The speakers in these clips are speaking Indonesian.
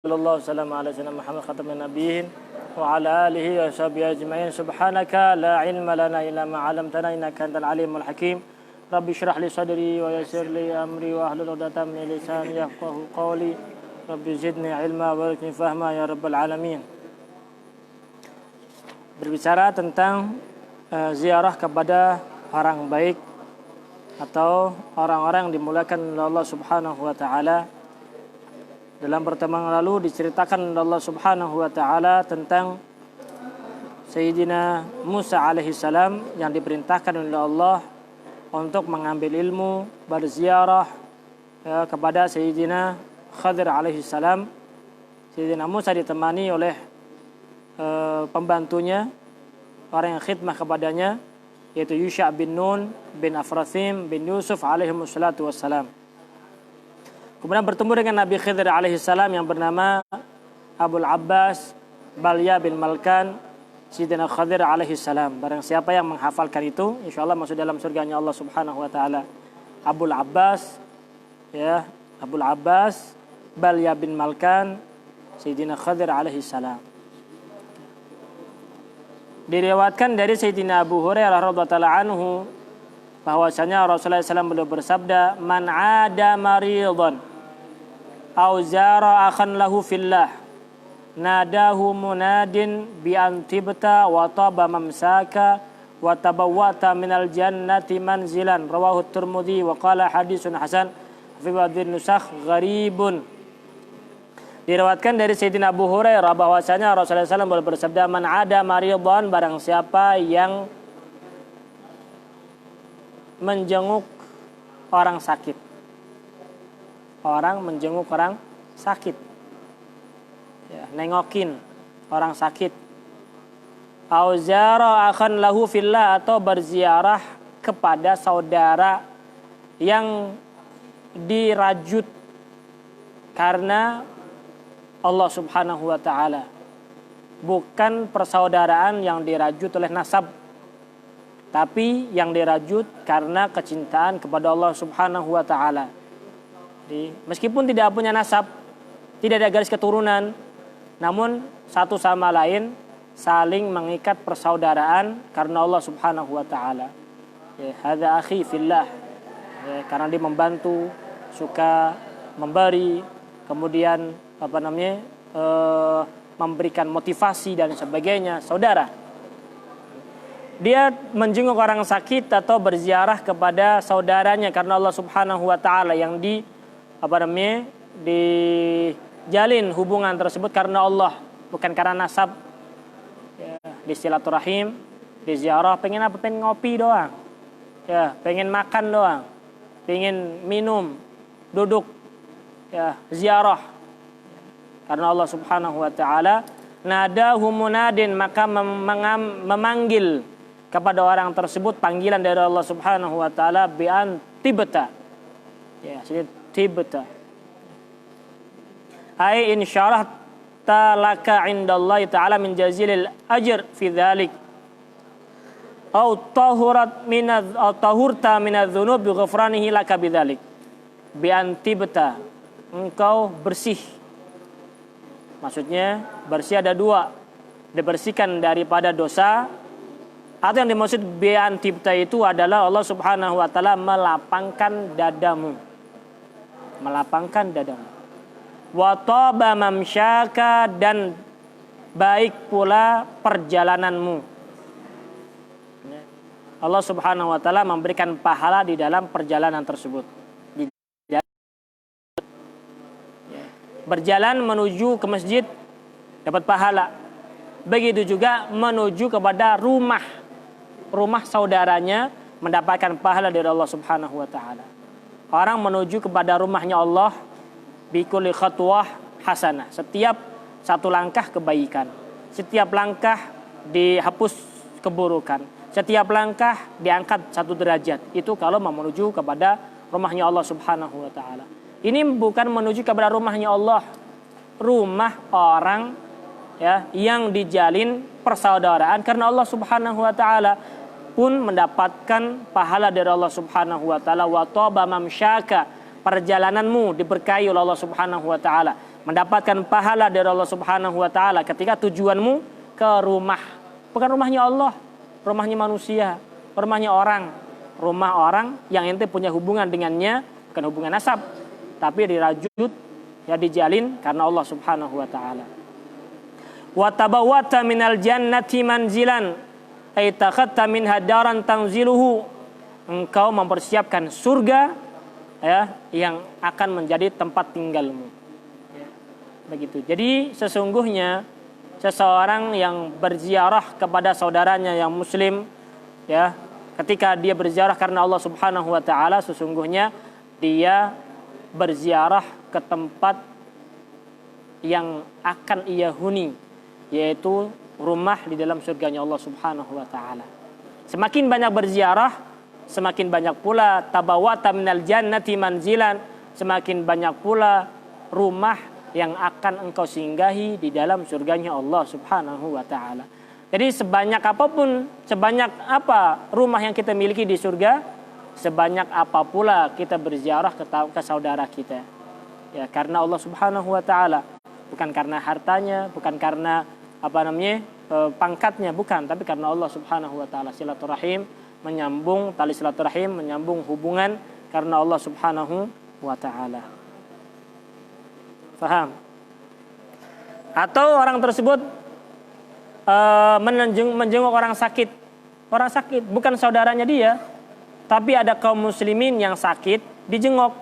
Sallallahu ala sayyidina Muhammad khatamin nabiyyin wa ala alihi wa sahbihi ajma'in. Subhanaka la ilma lana illa ma 'allamtana innaka antal alimul hakim. Rabbi shrah li sadri wa yassir li amri wa hlul 'uqdatam min lisani yafqahu qawli. Rabbi zidni ilma wa barik fahma ya rabbal alamin. Berbicara tentang ziarah kepada orang baik atau orang-orang yang dimuliakan oleh Allah Subhanahu wa taala. Dalam pertemuan lalu diceritakan oleh Allah Subhanahu wa taala tentang Sayyidina Musa alaihi salam yang diperintahkan oleh Allah untuk mengambil ilmu, berziarah kepada Sayyidina Khadir alaihi salam. Sayyidina Musa ditemani oleh pembantunya, orang yang khidmah kepadanya, yaitu Yusha bin Nun bin Afrathim bin Yusuf alaihi wassalatu wassalam. Kemudian bertemu dengan Nabi Khidir alaihi salam yang bernama Abul Abbas Balya bin Malkan Sayyidina Khadir alaihi salam. Barang siapa yang menghafalkan itu, insyaallah masuk dalam surganya Allah Subhanahu wa taala. Abul Abbas Abul Abbas Balya bin Malkan Sayyidina Khadir alaihi salam. Diriwayatkan dari Sayyidina Abu Hurairah radhiyallahu anhu bahwasanya Rasulullah SAW beliau bersabda, "Man 'ada maridan aw zara akhan lahu fillah nadahu munadin bi antibta wa taba mamsaka wa tabawwata minal jannati manzilan." Rawahu Tirmidzi wa qala haditsun hasan fi ba'dhin nusakh gharibun. Diriwayatkan dari Sayyidina Abu Hurairah bahwasanya Rasulullah SAW bersabda, "Man 'ada maridan," barang siapa yang menjenguk orang sakit. Orang menjenguk orang sakit, nengokin orang sakit. Auzara akhan lahu fillah, atau berziarah kepada saudara yang dirajut karena Allah Subhanahu wa taala. Bukan persaudaraan yang dirajut oleh nasab, tapi yang dirajut karena kecintaan kepada Allah Subhanahu wa taala. Meskipun tidak punya nasab, tidak ada garis keturunan, namun satu sama lain saling mengikat persaudaraan karena Allah Subhanahu wa taala. Hadza akhi fillah. Karena dia membantu, suka memberi, kemudian memberikan motivasi dan sebagainya, saudara. Dia menjenguk orang sakit atau berziarah kepada saudaranya karena Allah Subhanahu wa taala, yang dijalin hubungan tersebut karena Allah, bukan karena nasab. Di silaturahim, di ziarah, pengen apa? Pengen ngopi doang, pengen makan doang, pengen minum, duduk, ziarah karena Allah Subhanahu wa taala. Nadahu munadin, maka memanggil kepada orang tersebut panggilan dari Allah Subhanahu wa taala, bi an tibta. Tibta. Ai insyaallah talaka indallahi ta'ala min jazilil ajr fi dzalik. Au tahurta minadz-dzunub bi ghufranihi laka bidzalik. Bi an tibta, engkau bersih. Maksudnya bersih ada dua, dibersihkan daripada dosa, atau yang dimaksud bi an tibta itu adalah Allah Subhanahu wa taala melapangkan dadamu. Melapangkan dadamu. Wa taba mamsyaka, dan baik pula perjalananmu. Allah Subhanahu wa taala memberikan pahala di dalam perjalanan tersebut. Berjalan menuju ke masjid dapat pahala. Begitu juga menuju kepada rumah saudaranya mendapatkan pahala dari Allah Subhanahu wa taala. Orang menuju kepada rumahnya Allah bikulli khatwah hasanah. Setiap satu langkah kebaikan. Setiap langkah dihapus keburukan. Setiap langkah diangkat satu derajat. Itu kalau menuju kepada rumahnya Allah Subhanahu wa taala. Ini bukan menuju kepada rumahnya Allah, rumah orang yang dijalin persaudaraan karena Allah Subhanahu wa taala pun mendapatkan pahala dari Allah Subhanahu wa taala. Wa taba mamsyaka, perjalananmu diberkahi oleh Allah Subhanahu wa taala. mendapatkan pahala dari Allah Subhanahu wa taala ketika tujuanmu ke rumah, bukan rumahnya Allah, rumahnya manusia, rumahnya orang, rumah orang yang ente punya hubungan dengannya, bukan hubungan nasab, tapi dirajut, ya dijalin karena Allah Subhanahu wa taala. Wa tabawwata minal jannati manzilan ay takhatta minha daran tanziluhu, engkau mempersiapkan surga, ya, yang akan menjadi tempat tinggalmu, ya, begitu. Jadi sesungguhnya seseorang yang berziarah kepada saudaranya yang muslim, ya, ketika dia berziarah karena Allah Subhanahu wa taala, sesungguhnya dia berziarah ke tempat yang akan ia huni, yaitu rumah di dalam surganya Allah Subhanahu wa taala. Semakin banyak berziarah, semakin banyak pula tabawwata minal jannati manzilan, semakin banyak pula rumah yang akan engkau singgahi di dalam surganya Allah Subhanahu wa taala. Jadi sebanyak apapun, sebanyak apa rumah yang kita miliki di surga, sebanyak apa pula kita berziarah ke saudara kita. Ya, karena Allah Subhanahu wa taala, bukan karena hartanya, bukan karena pangkatnya, bukan, tapi karena Allah Subhanahu wa taala. Silaturahim menyambung tali silaturahim, menyambung hubungan karena Allah Subhanahu wa taala. Faham? Atau orang tersebut menjenguk orang sakit. Orang sakit bukan saudaranya dia, tapi ada kaum muslimin yang sakit dijenguk.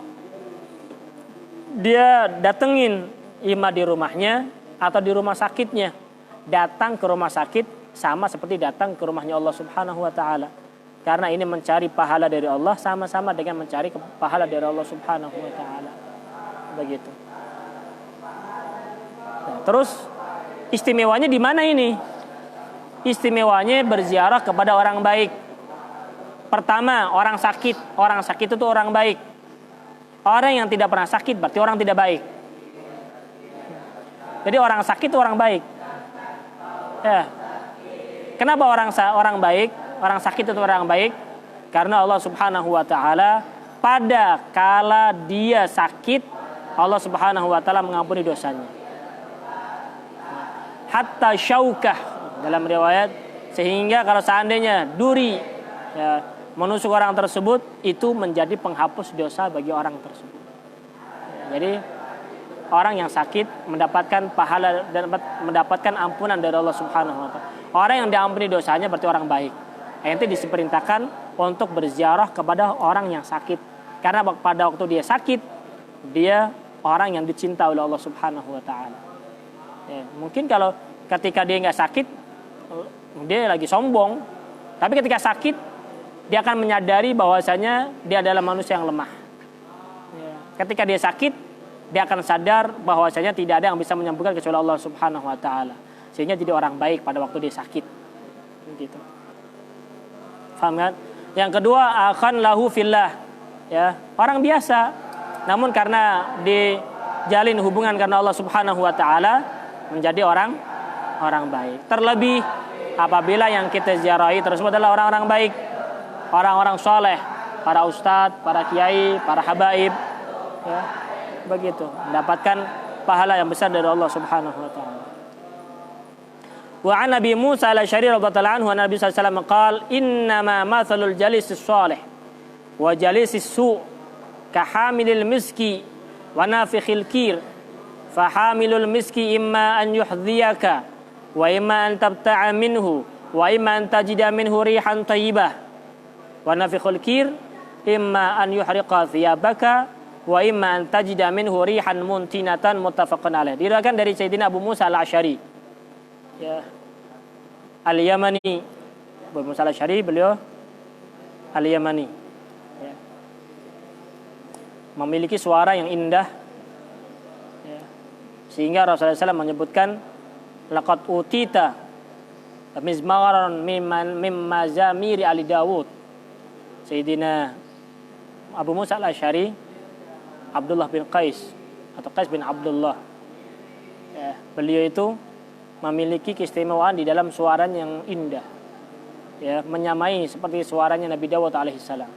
Dia datengin ima di rumahnya atau di rumah sakitnya. Datang ke rumah sakit sama seperti datang ke rumahnya Allah Subhanahu wa taala. Karena ini mencari pahala dari Allah sama-sama dengan mencari pahala dari Allah Subhanahu wa taala. Begitu. Nah, terus istimewanya di mana ini? Istimewanya berziarah kepada orang baik. Pertama, orang sakit. Orang sakit itu orang baik. Orang yang tidak pernah sakit berarti orang tidak baik. Jadi orang sakit itu orang baik. Ya. Kenapa orang baik, orang sakit itu orang baik? Karena Allah Subhanahu wa taala pada kala dia sakit, Allah Subhanahu wa taala mengampuni dosanya. Hatta syaukah dalam riwayat, sehingga kalau seandainya duri, ya, menusuk orang tersebut, itu menjadi penghapus dosa bagi orang tersebut. Jadi orang yang sakit mendapatkan pahala dan mendapatkan ampunan dari Allah Subhanahu wa taala. Orang yang diampuni dosanya berarti orang baik. Ente diperintahkan untuk berziarah kepada orang yang sakit, karena pada waktu dia sakit, dia orang yang dicinta oleh Allah Subhanahu wa taala. Ya, mungkin kalau ketika dia nggak sakit, dia lagi sombong. Tapi ketika sakit, dia akan menyadari bahwasanya dia adalah manusia yang lemah. Ya, ketika dia sakit, dia akan sadar bahwasanya tidak ada yang bisa menyembuhkan kecuali Allah Subhanahu wa taala. Sehingga jadi orang baik pada waktu dia sakit. Gitu. Paham kan? Yang kedua, akhan lahu fillah. Ya, orang biasa, namun karena dijalin hubungan karena Allah Subhanahu wa taala menjadi orang baik. Terlebih apabila yang kita ziarahi tersebut adalah orang-orang baik, orang-orang soleh, para ustadz, para kiai, para habaib, ya, begitu, mendapatkan pahala yang besar dari Allah Subhanahu wa taala. Wa an Nabi Musa al-Asy'ari radhiyallahu anhu, Nabi sallallahu alaihi wasallam qala, "Innama mathalul jalisis salih wa jalisis su' ka hamilil miski wa nafikhil kir. Fa hamilul miski imma an yuhdhiyaka wa imma an tabta'a minhu wa imma an tajida minhu rihan thayyibah wa nafikhul kir imma an yuhriqa thiyabaka wa imma an tajida minhu rihan muntinatan." Muttafaqun alaih. Diriwayatkan dari Sayyidina Abu Musa al-Asy'ari, ya, Al-Yamani. Abu Musa al-Asy'ari beliau Al-Yamani, ya, memiliki suara yang indah, ya, sehingga Rasulullah SAW menyebutkan laqad utita mizmaran mimma zamiri ali Dawud. Sayyidina Abu Musa al-Asy'ari Abdullah bin Qais atau Qais bin Abdullah, ya, beliau itu memiliki keistimewaan di dalam suaranya yang indah, ya, menyamai seperti suaranya Nabi Dawud alaihissalam.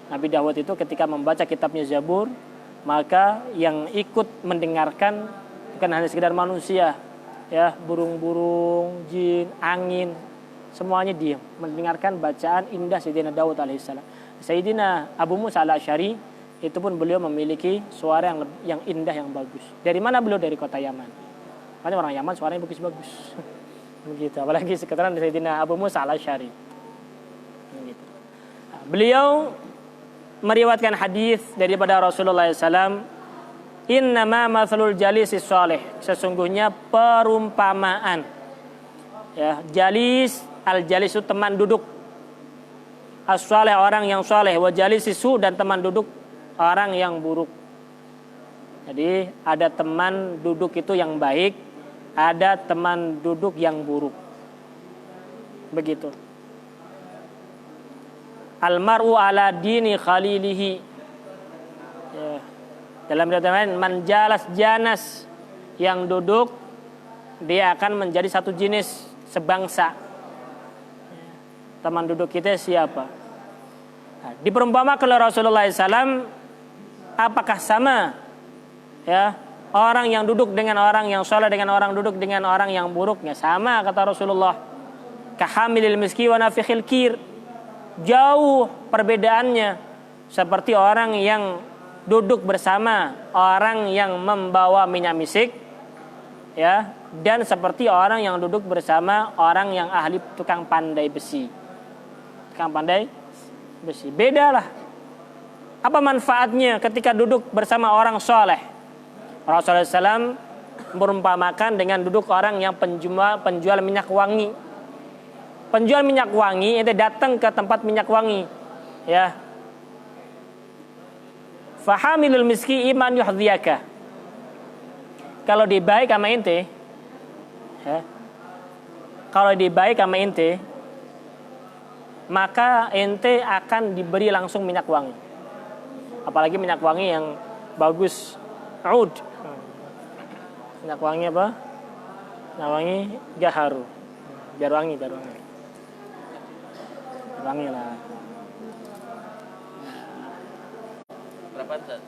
Nabi Dawud itu ketika membaca kitabnya Zabur, maka yang ikut mendengarkan bukan hanya sekedar manusia, ya, burung-burung, jin, angin, semuanya diam mendengarkan bacaan indah Sayyidina Daud alaihissalam. Sayyidina Abu Musa al-Asy'ari itu pun beliau memiliki suara yang indah, yang bagus. Dari mana beliau? Dari kota Yaman. Makanya orang Yaman suaranya bagus-bagus. Begitu. Apalagi sekitaran Sayyidina Abu Musa al-Asy'ari. Begitu. Beliau meriwayatkan hadis daripada Rasulullah SAW, innama mathalul jalisis shalih, sesungguhnya perumpamaan, ya, jalis, al-jalis itu teman duduk, as-shalih orang yang saleh, wa jalisisu dan teman duduk orang yang buruk. Jadi ada teman duduk itu yang baik, ada teman duduk yang buruk. Begitu. Al-mar'u ala dini khalilihi. Ya. Dalam riwayat lain, man jalas janas, yang duduk dia akan menjadi satu jenis, sebangsa. Teman duduk kita siapa? Nah, diperumpamakan oleh Rasulullah SAW, apakah sama, ya, orang yang duduk dengan orang yang saleh dengan orang duduk dengan orang yang buruknya? Sama, kata Rasulullah. Kahamilil miski wa nafikhil kir. Jauh perbedaannya, seperti orang yang duduk bersama orang yang membawa minyak misik, ya, dan seperti orang yang duduk bersama orang yang ahli tukang pandai besi. Tukang pandai besi. Bedalah. Apa manfaatnya ketika duduk bersama orang soleh? Rasulullah SAW merumpamakan dengan duduk orang yang penjual minyak wangi. Penjual minyak wangi itu datang ke tempat minyak wangi, ya. Fahamilul miski iman yuhdhiyaka. Kalau dibaik sama ente, ya, kalau dibaik sama ente, maka ente akan diberi langsung minyak wangi. Apalagi minyak wangi yang bagus, oud. Minyak wangi apa? Minyak wangi gaharu. Jarwangi. Wangi lah. Berapa Ustaz?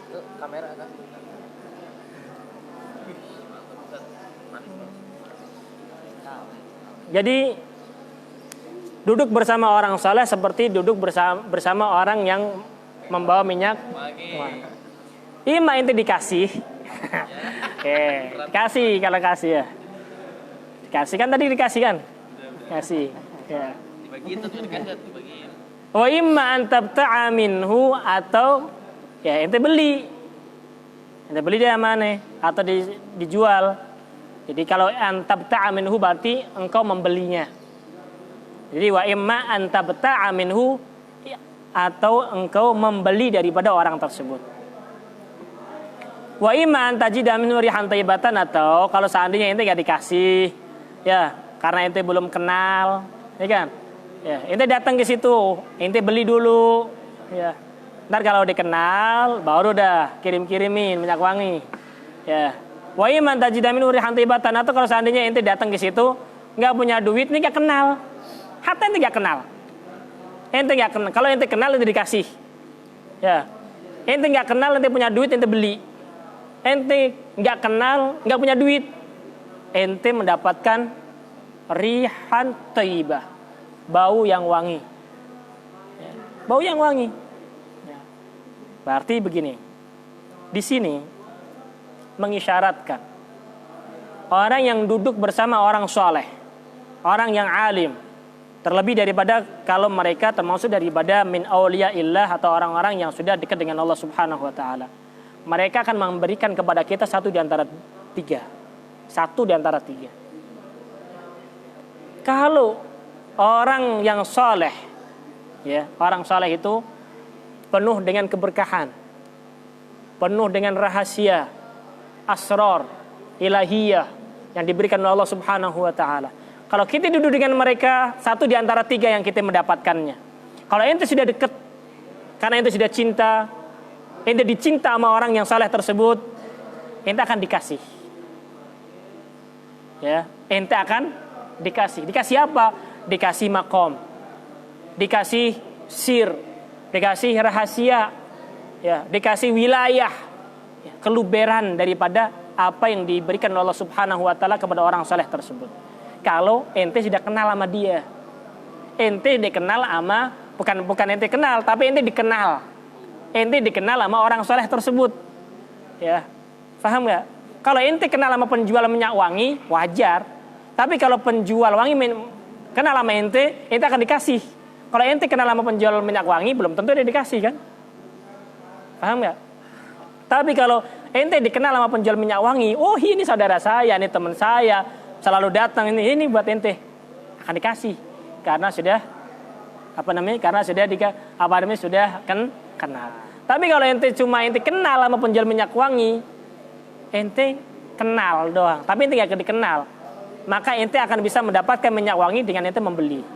Itu kamera kan? Jadi duduk bersama orang saleh seperti duduk bersama orang yang membawa minyak wangi. Ima itu dikasih. Dikasih, kalau kasih ya. Dikasih kan, tadi dikasih kan? Kasih. Ya. Dibagiin tuh, dibagiin. Wa imma an tabta'a minhu, atau ya ente beli. Ente beli dia mana? Atau dijual. Jadi kalau an tabta'a minhu berarti engkau membelinya. Jadi wa imma an tabta'a minhu, atau engkau membeli daripada orang tersebut. Wa imma an tajida minhu rihan thayyibatan, atau kalau seandainya ente enggak dikasih, ya, karena ente belum kenal, ya kan? Ya, ente datang ke situ, ente beli dulu, ya. Ntar kalau dikenal, baru dah kirim-kirimin minyak wangi, ya. Wa iman tajidamin urihan tibatan, atau kalau seandainya ente datang ke situ, nggak punya duit, nih nggak kenal, hatta ente nggak kenal, Kalau ente kenal, ente dikasih, ya. Ente nggak kenal, ente punya duit, ente beli. Ente nggak kenal, nggak punya duit, ente mendapatkan rihan thayyibah, bau yang wangi, ya, bau yang wangi, ya. Berarti begini, di sini mengisyaratkan orang yang duduk bersama orang soleh, orang yang alim, terlebih daripada kalau mereka termasuk daripada min auliyaillah, atau orang-orang yang sudah dekat dengan Allah Subhanahu wa taala. Mereka akan memberikan kepada kita satu di antara tiga. Kalau orang yang soleh, ya, orang soleh itu penuh dengan keberkahan, penuh dengan rahasia, asrar ilahiyah yang diberikan oleh Allah Subhanahu wa taala. Kalau kita duduk dengan mereka, satu di antara tiga yang kita mendapatkannya. Kalau ente sudah dekat, karena ente sudah cinta, ente dicinta sama orang yang saleh tersebut, ente akan dikasih. Ya, ente akan dikasih. Dikasih apa? Dikasih makom, dikasih sir, dikasih rahasia, ya, dikasih wilayah. Ya. keluberan daripada apa yang diberikan oleh Allah Subhanahu wa taala kepada orang saleh tersebut. Kalau ente sudah kenal sama dia. Ente dikenal sama bukan ente kenal, tapi ente dikenal. Ente dikenal sama orang saleh tersebut. Ya. Paham enggak? Kalau ente kenal sama penjual minyak wangi, wajar. Tapi kalau penjual wangi kenal sama ente akan dikasih. Kalau ente kenal sama penjual minyak wangi, belum tentu dia dikasih kan? Paham nggak? Tapi kalau ente dikenal sama penjual minyak wangi, oh ini saudara saya, ini teman saya, selalu datang ini buat ente, akan dikasih karena sudah Karena sudah kenal. Tapi kalau ente kenal sama penjual minyak wangi, ente kenal doang, tapi ente nggak dikenal, maka ente akan bisa mendapatkan minyak wangi dengan ente membeli.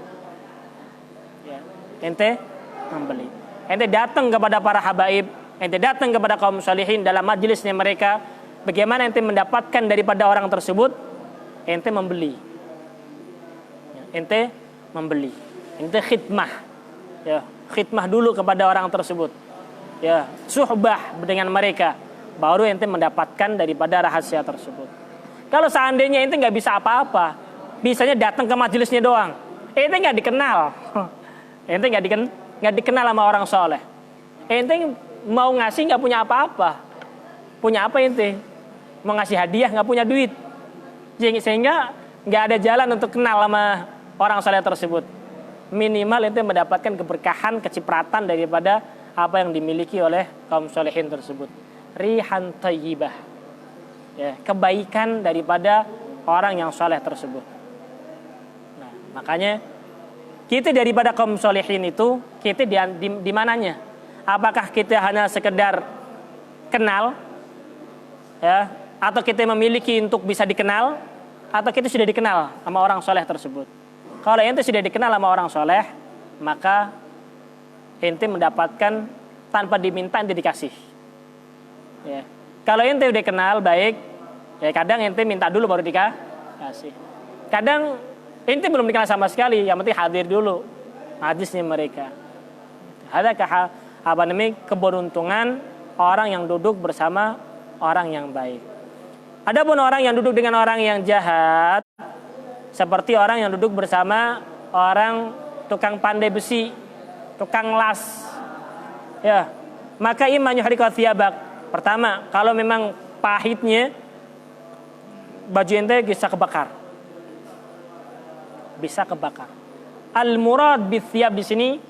Ya, ente membeli. Ente datang kepada para habaib, ente datang kepada kaum salihin dalam majelisnya mereka. Bagaimana ente mendapatkan daripada orang tersebut? Ente membeli. Ya, ente membeli. Ente khidmah. Ya, khidmah dulu kepada orang tersebut. Ya, suhbah dengan mereka. Baru ente mendapatkan daripada rahasia tersebut. Kalau seandainya ente nggak bisa apa-apa, bisanya datang ke majelisnya doang, ente nggak dikenal, ente nggak dikenal sama orang soleh, ente mau ngasih nggak punya apa-apa, punya apa ente? Mau ngasih hadiah nggak punya duit, sehingga nggak ada jalan untuk kenal sama orang soleh tersebut. Minimal ente mendapatkan keberkahan, kecipratan daripada apa yang dimiliki oleh kaum solehin tersebut. Rihan thayyibah, ya, kebaikan daripada orang yang soleh tersebut. Nah, makanya kita daripada kaum solehin itu kita di mananya? Apakah kita hanya sekedar kenal, ya, atau kita memiliki untuk bisa dikenal, atau kita sudah dikenal sama orang soleh tersebut? Kalau ente sudah dikenal sama orang soleh, maka ente mendapatkan tanpa diminta ente dikasih. Ya. Kalau ente udah kenal baik, ya kadang ente minta dulu baru dikasih. Kadang ente belum dikenal sama sekali, yang penting hadir dulu majlisnya mereka. Ada keberuntungan orang yang duduk bersama orang yang baik. Adapun orang yang duduk dengan orang yang jahat, seperti orang yang duduk bersama orang tukang pandai besi, tukang las, ya, maka iman yuhriqa thiyabak. Pertama, kalau memang pahitnya baju ente bisa kebakar. Bisa kebakar. Al-murad bithiyab di sini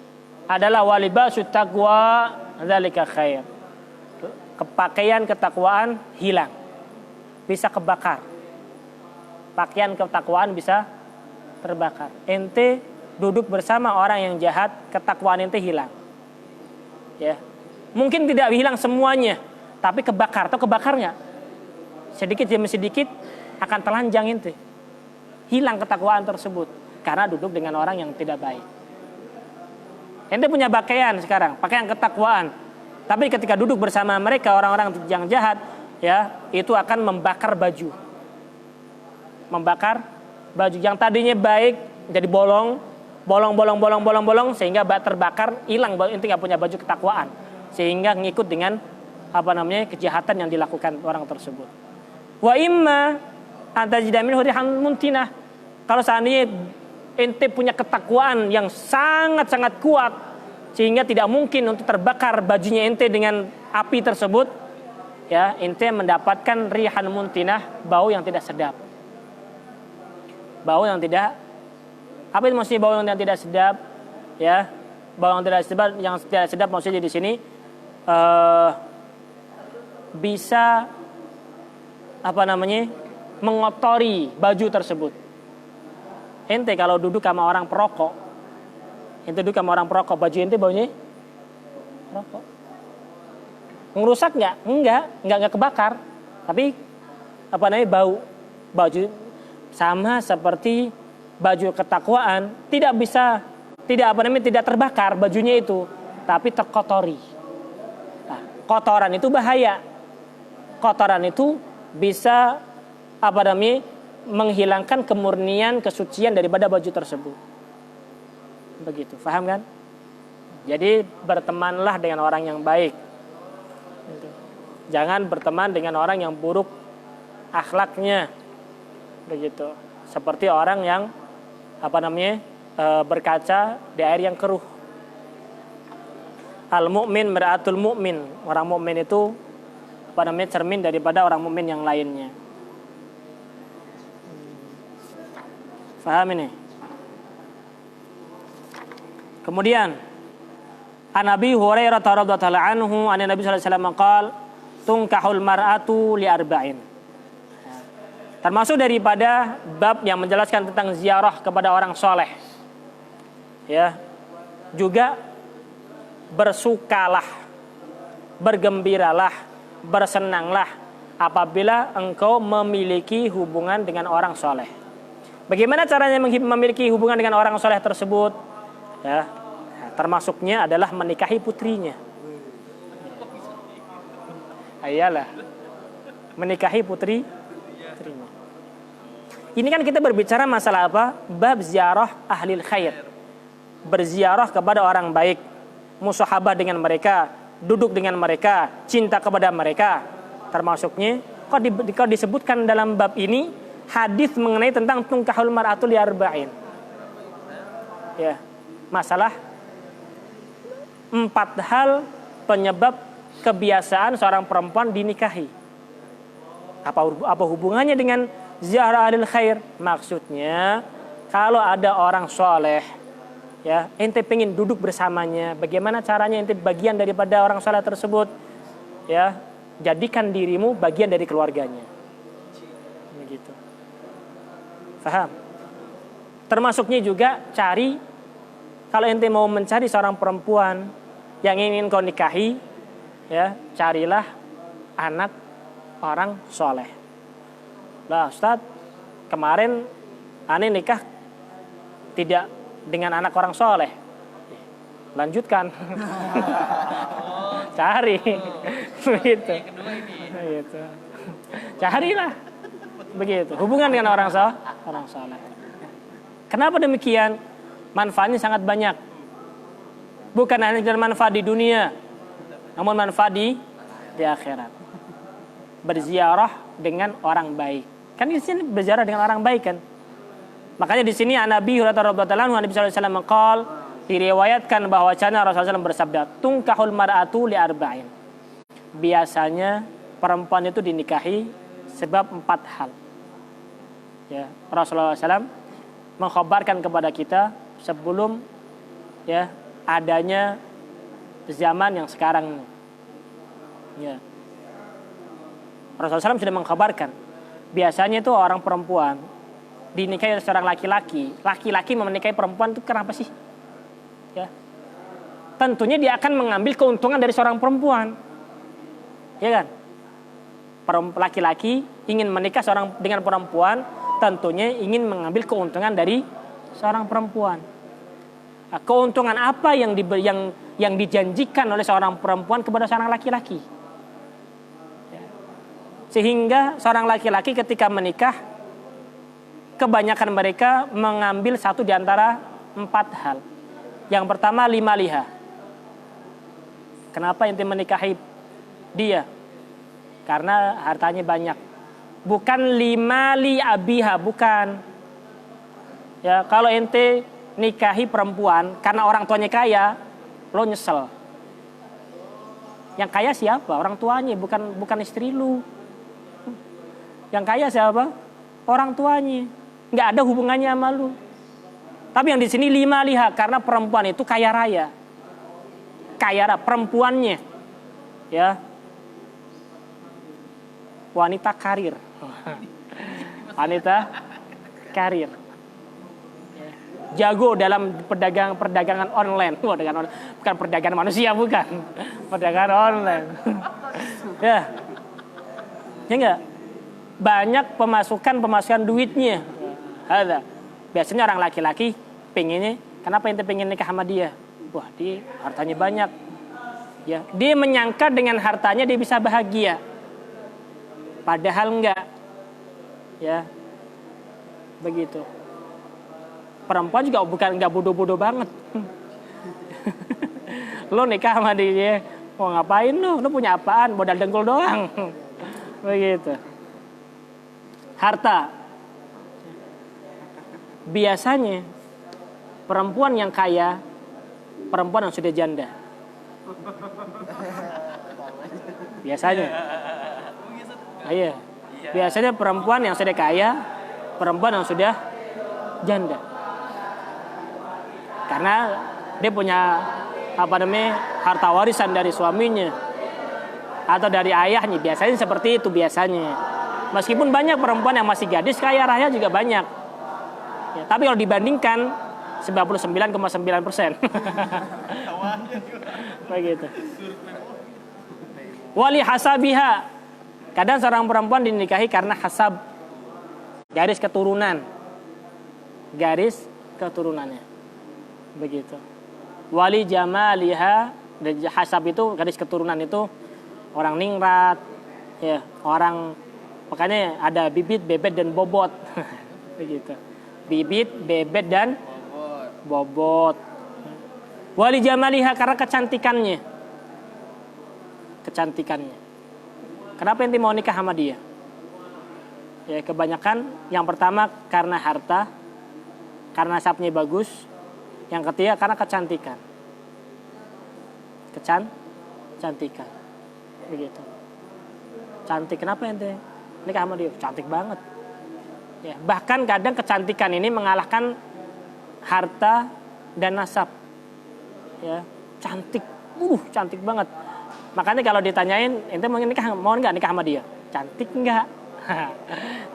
adalah walibasut taqwa dzalika khair. Pakaian ketakwaan hilang. Bisa kebakar. Pakaian ketakwaan bisa terbakar. Ente duduk bersama orang yang jahat, ketakwaan ente hilang. Ya. Mungkin tidak hilang semuanya, tapi kebakar atau kebakar nggak? Sedikit demi sedikit akan telanjang ente. Hilang ketakwaan tersebut karena duduk dengan orang yang tidak baik. Ente punya pakaian sekarang, pakaian ketakwaan. Tapi ketika duduk bersama mereka orang-orang yang jahat, ya, itu akan membakar baju. Membakar baju yang tadinya baik jadi bolong sehingga terbakar, hilang, ente nggak punya baju ketakwaan. Sehingga ngikut dengan kejahatan yang dilakukan orang tersebut. Wa imma antajida minhu rihan muntinah. Kalau seandainya ente punya ketakwaan yang sangat-sangat kuat sehingga tidak mungkin untuk terbakar bajunya ente dengan api tersebut, ya, ente mendapatkan rihan muntinah, bau yang tidak sedap. Bau yang tidak, apa itu maksudnya bau yang tidak sedap? Ya, bau yang tidak sedap maksudnya di sini bisa mengotori baju tersebut. Ente kalau duduk sama orang perokok, baju ente baunya rokok. Ngerusak nggak? Enggak kebakar, tapi baju sama seperti baju ketakwaan tidak terbakar bajunya itu, tapi terkotori. Nah, kotoran itu bahaya. Kotoran itu bisa menghilangkan kemurnian, kesucian daripada baju tersebut. Begitu, paham kan? Jadi bertemanlah dengan orang yang baik. Jangan berteman dengan orang yang buruk akhlaknya. Begitu. Seperti orang yang berkaca di air yang keruh. Al-mu'min mir'atul mu'min. Orang mukmin itu cermin daripada orang mukmin yang lainnya. Faham ini? Kemudian An Abi Hurairah radhiyallahu anhu an Nabi sallallahu alaihi wasallam qaal tunkahul mar'atu li arba'in. Termasuk daripada bab yang menjelaskan tentang ziarah kepada orang soleh. Ya. Juga bersukalah, bergembiralah, bersenanglah apabila engkau memiliki hubungan dengan orang soleh. Bagaimana caranya memiliki hubungan dengan orang soleh tersebut? Ya, termasuknya adalah menikahi putrinya. Ayalah, menikahi putrinya. Ini kan kita berbicara masalah apa? Bab ziarah ahlil khair. Berziarah kepada orang baik, musahabah dengan mereka, duduk dengan mereka, cinta kepada mereka. Termasuknya kok disebutkan dalam bab ini hadis mengenai tentang tungkahul mar'atu li arba'in. Ya, masalah 4 hal penyebab kebiasaan seorang perempuan dinikahi. Apa hubungannya dengan ziarah ahlil khair? Maksudnya kalau ada orang soleh, ya, ente pengen duduk bersamanya, bagaimana caranya ente bagian daripada orang soleh tersebut? Ya, jadikan dirimu bagian dari keluarganya. Begitu. Faham? Termasuknya juga cari, kalau ente mau mencari seorang perempuan yang ingin kau nikahi, ya, carilah anak orang soleh. Lah Ustaz, kemarin ane nikah tidak dengan anak orang soleh. Lanjutkan. Cari. Begitu. Begitu. Carilah. Begitu. Hubungan dengan orang soleh. Kenapa demikian? Manfaatnya sangat banyak. Bukan hanya manfaat di dunia, namun manfaat di akhirat. Berziarah dengan orang baik. Kan di sini berziarah dengan orang baik kan? Makanya di sini Nabi radhiyallahu anhu Nabi sallallahu alaihi wasallam qaal, diriwayatkan bahwasanya Rasulullah SAW bersabda, tungkahul mar'atu li arba'in. Biasanya perempuan itu dinikahi sebab 4 hal. Ya, Rasulullah SAW mengkhabarkan kepada kita sebelum, ya, adanya zaman yang sekarang ini. Ya. Rasulullah SAW sudah mengkhabarkan biasanya itu orang perempuan dinikahi oleh seorang laki-laki. Laki-laki menikahi perempuan itu kenapa sih? Ya. Tentunya dia akan mengambil keuntungan dari seorang perempuan. Ya kan? Laki-laki ingin menikah dengan perempuan, tentunya ingin mengambil keuntungan dari seorang perempuan. Nah, keuntungan apa yang dijanjikan oleh seorang perempuan kepada seorang laki-laki? Ya. Sehingga seorang laki-laki ketika menikah, kebanyakan mereka mengambil satu di antara 4 hal. Yang pertama 5 liha. Kenapa ente menikahi dia? Karena hartanya banyak. Bukan 5 li abiha, bukan. Ya, kalau ente nikahi perempuan karena orang tuanya kaya, lo nyesel. Yang kaya siapa? Orang tuanya, bukan istri lu. Yang kaya siapa? Orang tuanya. Nggak ada hubungannya sama lu. Tapi yang di sini 5 liha, karena perempuan itu kaya raya. Kaya raya perempuannya. Ya. Wanita karir. Wanita karir. Jago dalam perdagangan online. Bukan perdagangan manusia, bukan. Perdagangan online. Ya. Ya enggak? Banyak pemasukan duitnya. Ada. Biasanya orang laki-laki pengennya, kenapa ente pengen nikah sama dia? Wah, dia hartanya banyak. Ya, dia menyangka dengan hartanya dia bisa bahagia. Padahal enggak. Ya. Begitu. Perempuan juga enggak bodoh-bodoh banget. Lo nikah sama dia Mau ngapain lu? Lu punya apaan? Modal dengkul doang. Begitu. Harta. Biasanya perempuan yang kaya, perempuan yang sudah janda. Biasanya. Iya. Biasanya perempuan yang sudah kaya, perempuan yang sudah janda. Karena dia punya harta warisan dari suaminya atau dari ayahnya. Biasanya seperti itu biasanya. Meskipun banyak perempuan yang masih gadis kaya raya juga banyak. Ya, tapi kalau dibandingkan 99,9%. Begitu. Wali hasabiha. Kadang seorang perempuan dinikahi karena hasab, garis keturunan. Garis keturunannya. Begitu. Wali jamaliha, dan hasab itu garis keturunan itu orang ningrat, ya, orang makanya ada bibit, bebet dan bobot. Begitu. Bibit, bebet dan bobot. Wali jamaliha karena kecantikannya. Kecantikannya. Kenapa ente mau nikah sama dia? Ya, kebanyakan yang pertama karena harta, karena nasabnya bagus. Yang ketiga karena kecantikan. Kecantikan. Begitu. Cantik, kenapa ente nikah sama dia? Cantik banget. Ya, bahkan kadang kecantikan ini mengalahkan harta dan nasab. Ya, cantik. Cantik banget. Makanya kalau ditanyain, ente mau nggak nikah sama dia? Cantik nggak?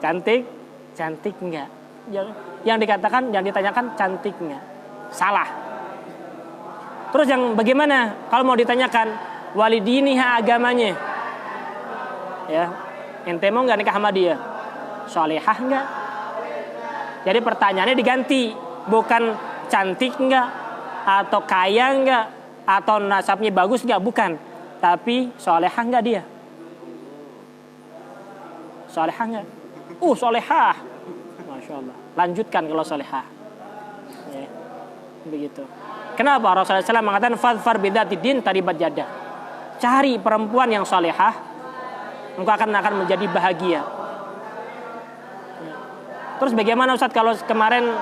Cantik nggak? Yang ditanyakan cantik nggak? Salah. Terus yang bagaimana? Kalau mau ditanyakan walidiniha agamanya, ya, ente mau nggak nikah sama dia? Solehah nggak? Jadi pertanyaannya diganti, bukan cantik nggak, atau kaya nggak, atau nasabnya bagus nggak, bukan, tapi solehah nggak dia? Solehah nggak? Solehah, masya Allah. Lanjutkan kalau solehah. Ya, begitu. Kenapa Rasulullah SAW mengatakan fadfar bidzati din taribat yadah. Cari perempuan yang solehah, engkau akan menjadi bahagia. Terus bagaimana Ustaz kalau kemarin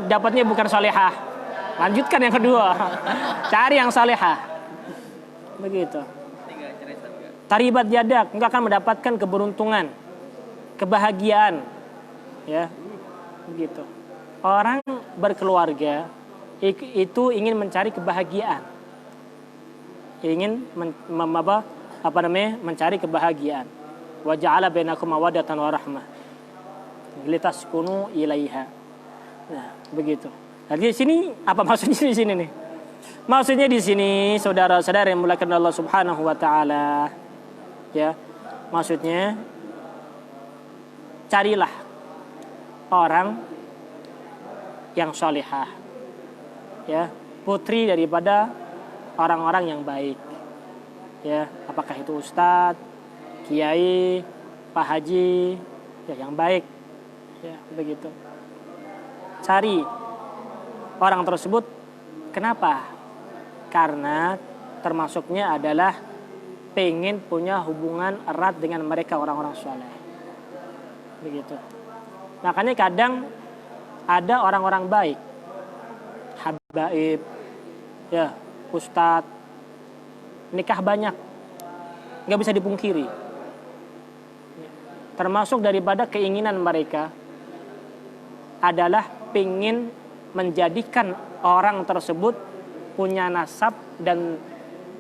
dapatnya bukan solehah? Lanjutkan yang kedua. Cari yang solehah. Begitu. Taribat yadak, engkau akan mendapatkan keberuntungan, kebahagiaan. Ya. Begitu. Orang berkeluarga itu ingin mencari kebahagiaan. Ingin mencari kebahagiaan. Wa ja'ala bainakum mawaddatan wa rahmah. Litaskunu ilaiha. Nah, begitu. Jadi di sini apa maksudnya di sini nih? Maksudnya di sini saudara-saudara yang dimuliakan Allah Subhanahu wa taala, ya. Maksudnya carilah orang yang salihah. Ya, putri daripada orang-orang yang baik. Ya, apakah itu ustadz, kiai, pak haji, ya yang baik. Ya, begitu. Cari orang tersebut. Kenapa? Karena termasuknya adalah pengen punya hubungan erat dengan mereka orang-orang soleh. Begitu. Makanya kadang ada orang-orang baik, habaib, ya, ustadz, nikah banyak, nggak bisa dipungkiri. Termasuk daripada keinginan mereka adalah pengen menjadikan orang tersebut punya nasab dan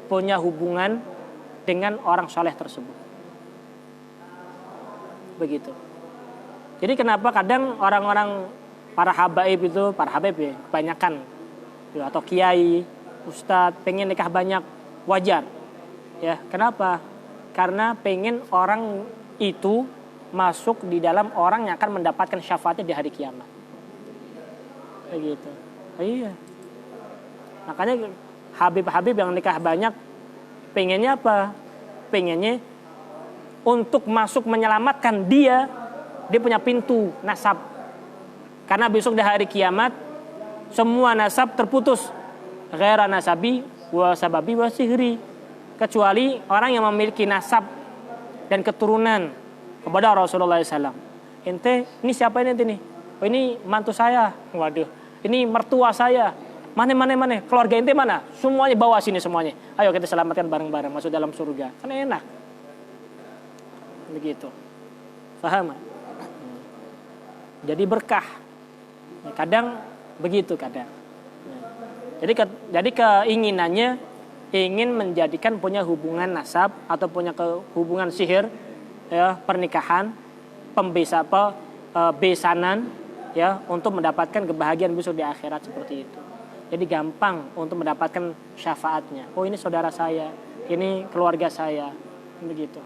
punya hubungan dengan orang soleh tersebut. Begitu. Jadi kenapa kadang orang-orang para habaib itu, para habaib ya, kebanyakan ya, atau kiai, ustadz pengen nikah banyak, wajar. Ya, kenapa? Karena pengen orang itu masuk di dalam orang yang akan mendapatkan syafaatnya di hari kiamat. Begitu. Iya. Makanya habib-habib yang nikah banyak pengennya apa? Pengennya untuk masuk menyelamatkan dia punya pintu nasab. Karena besok di hari kiamat semua nasab terputus. Ghaira nasabi wa sababi wa sihri. kecuali orang yang memiliki nasab dan keturunan kepada Rasulullah SAW. Ente, ini siapa ini ente nih? Oh, ini mantu saya. Waduh, ini mertua saya. Mana, keluarga ente mana? Semuanya bawa sini semuanya. Ayo kita selamatkan bareng-bareng masuk dalam surga. Kan enak. Begitu. Paham? Jadi berkah. Kadang begitu kadang. Jadi keinginannya ingin menjadikan punya hubungan nasab atau punya hubungan sihir, ya, pernikahan, besanan, ya, untuk mendapatkan kebahagiaan besok di akhirat seperti itu. Jadi gampang untuk mendapatkan syafaatnya. Oh, ini saudara saya, ini keluarga saya, begitu.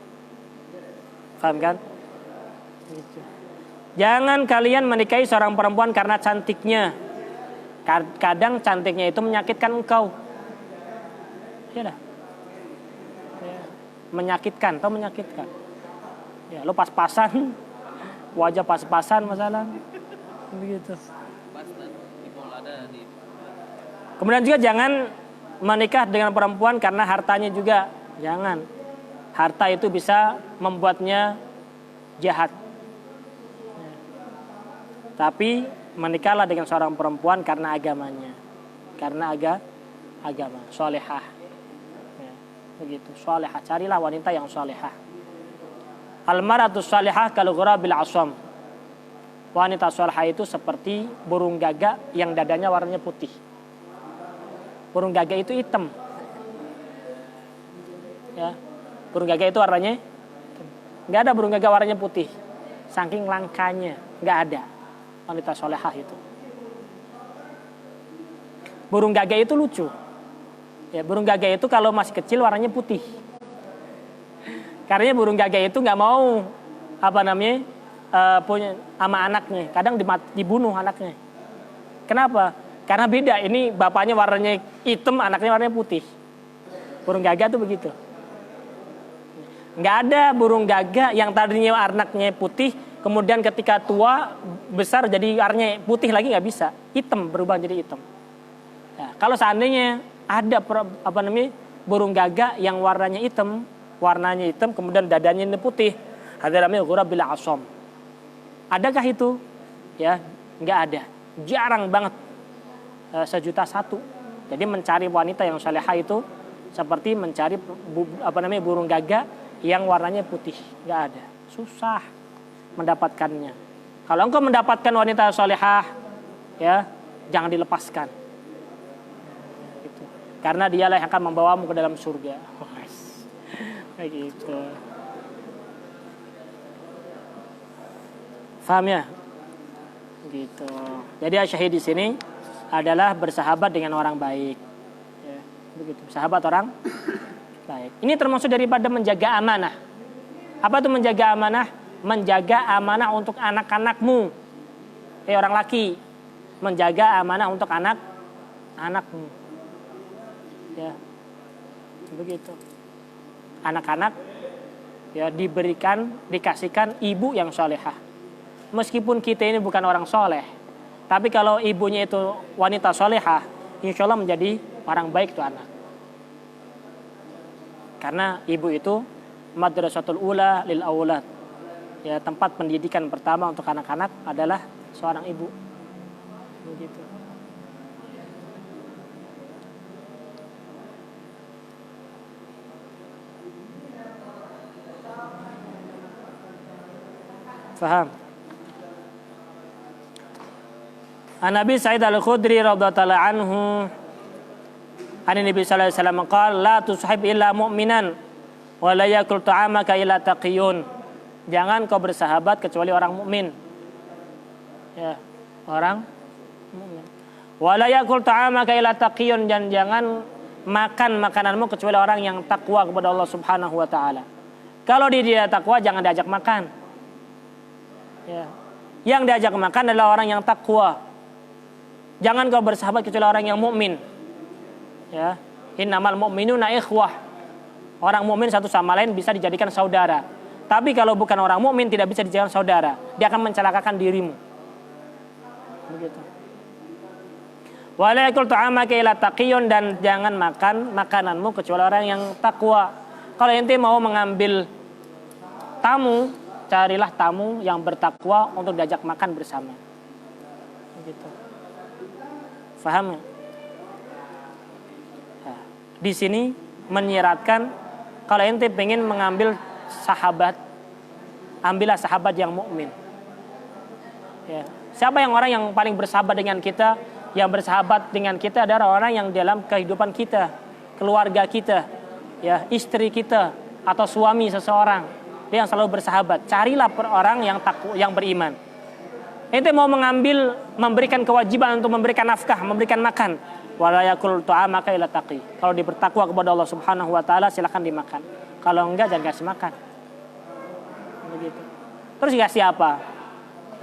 Paham kan? Gitu. Jangan kalian menikahi seorang perempuan karena cantiknya. Kadang cantiknya itu menyakitkan engkau. Ya dah. Ya. Menyakitkan atau menyakitkan. Ya, lo pas-pasan, wajah pas-pasan masalah. Begitu. Kemudian juga jangan menikah dengan perempuan karena hartanya juga. Jangan. Harta itu bisa membuatnya jahat. Ya. Tapi menikahlah dengan seorang perempuan karena agamanya. Karena agama, solehah. Ya, begitu, solehah. Carilah wanita yang solehah. Al-mar'atu solehah kal ghurabil asam. Wanita solehah itu seperti burung gagak yang dadanya warnanya putih. Burung gagak itu hitam. Ya. Burung gagak itu warnanya hitam. Nggak ada burung gagak warnanya putih. Saking langkanya, nggak ada wanita solehah itu. Burung gagak itu lucu. Ya, burung gagak itu kalau masih kecil warnanya putih. Karena burung gagak itu nggak mau punya sama anaknya. Kadang dibunuh anaknya. Kenapa? Karena beda. Ini bapaknya warnanya hitam, anaknya warnanya putih. Burung gagak tuh begitu. Nggak ada burung gagak yang tadinya anaknya putih, kemudian ketika tua besar jadi warnanya putih lagi, nggak bisa. Hitam berubah jadi hitam. Nah, kalau seandainya ada burung gagak yang warnanya hitam, kemudian dadanya ini putih, ada namanya ghurabil asam. Adakah itu? Ya, nggak ada. Jarang banget. 1.000.000. Jadi mencari wanita yang salehah itu seperti mencari burung gagak yang warnanya putih. Nggak ada. Susah mendapatkannya. Kalau engkau mendapatkan wanita salehah, ya, jangan dilepaskan. Gitu. Karena dialah yang akan membawamu ke dalam surga. Kayak gitu. Paham ya? Gitu. Jadi asyahid di sini adalah bersahabat dengan orang baik. Ya, begitu. Sahabat orang baik. Ini termasuk daripada menjaga amanah. Apa itu menjaga amanah? Menjaga amanah untuk anak-anakmu. Orang laki, menjaga amanah untuk anak-anakmu. Ya. Begitu. Anak-anak ya dikasihkan ibu yang solehah. Meskipun kita ini bukan orang soleh, tapi kalau ibunya itu wanita solehah, insya Allah menjadi orang baik tuh anak. Karena ibu itu madrasatul ula lil aulad. Ya, tempat pendidikan pertama untuk anak-anak adalah seorang ibu. Begitu. Faham? An-Nabi Sa'id Al-Khudri radhiyallahu anhu An-Nabi sallallahu alaihi wasallam qala la tushib illa mu'minan wa la yakul ta'amaka illa taqiyun. Jangan kau bersahabat kecuali orang mukmin. Ya, orang mukmin. Wa la yakul ta'amaka illa taqiyun, dan jangan makan makananmu kecuali orang yang takwa kepada Allah Subhanahu wa taala. Kalau dia takwa jangan diajak makan. Ya. Yang diajak makan adalah orang yang takwa. Jangan kau bersahabat kecuali orang yang mukmin. Ya, innamal mu'minuna ikhwah. Orang mukmin satu sama lain bisa dijadikan saudara. Tapi kalau bukan orang mukmin tidak bisa dijadikan saudara. Dia akan mencelakakan dirimu. Begitu. Wala yakul ta'amaka illa taqiyun, dan jangan makan makananmu kecuali orang yang takwa. Kalau ente mau mengambil tamu, carilah tamu yang bertakwa untuk diajak makan bersama. Begitu. Faham? Nah, di sini menyiratkan kalau ente pengen mengambil sahabat, ambillah sahabat yang mukmin. Ya. Siapa yang orang yang paling bersahabat dengan kita? Yang bersahabat dengan kita adalah orang yang dalam kehidupan kita, keluarga kita, ya, istri kita atau suami seseorang. Dia yang selalu bersahabat. Carilah orang yang takwa, yang beriman. Ente mau mengambil, memberikan kewajiban untuk memberikan nafkah, memberikan makan. Wala yakul ta'amaka illa taqi. Kalau dia bertakwa kepada Allah Subhanahu wa taala, silakan dimakan. Kalau enggak, jangan kasih makan. Begitu. Terus dikasih apa?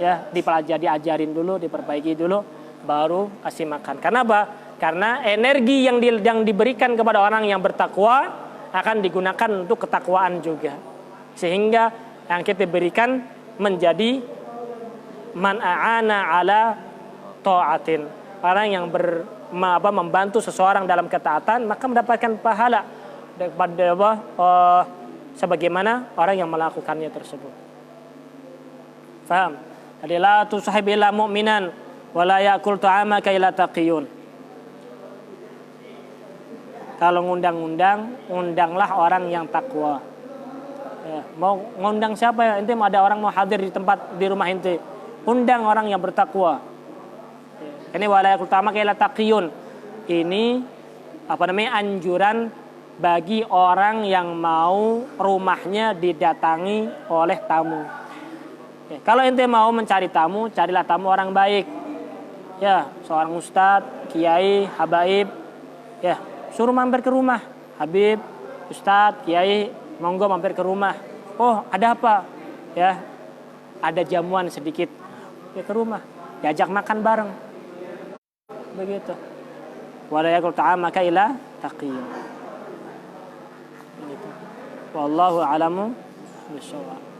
Ya, dipelajari, diajarin dulu, diperbaiki dulu, baru kasih makan. Karena apa? Karena energi yang diberikan kepada orang yang bertakwa akan digunakan untuk ketakwaan juga. Sehingga yang kita berikan menjadi man a'ana ala ta'atin. Orang yang membantu seseorang dalam ketaatan, maka mendapatkan pahala daripada sebagaimana orang yang melakukannya tersebut. Faham? Jadi la tusahib illa mu'minan wala yakul ta'amaka illa taqiyun. Kalau undanglah orang yang takwa. Ya, mau ngundang siapa ya? Ente ada orang mau hadir di rumah ente. Undang orang yang bertakwa. Ya. Ini wala yakul ta'amaka illa taqiyun. Ini anjuran bagi orang yang mau rumahnya didatangi oleh tamu. Ya, kalau ente mau mencari tamu, carilah tamu orang baik. Ya, seorang ustadz, kiai, habaib. Ya, suruh mampir ke rumah. Habib, ustadz, kiai, monggo mampir ke rumah. Oh, ada apa? Ya, ada jamuan sedikit. Ya, ke rumah. Diajak makan bareng. Begitu. Wala yakul ta'amaka illa taqiyun. Begitu. Wallahu a'lamu bishawab.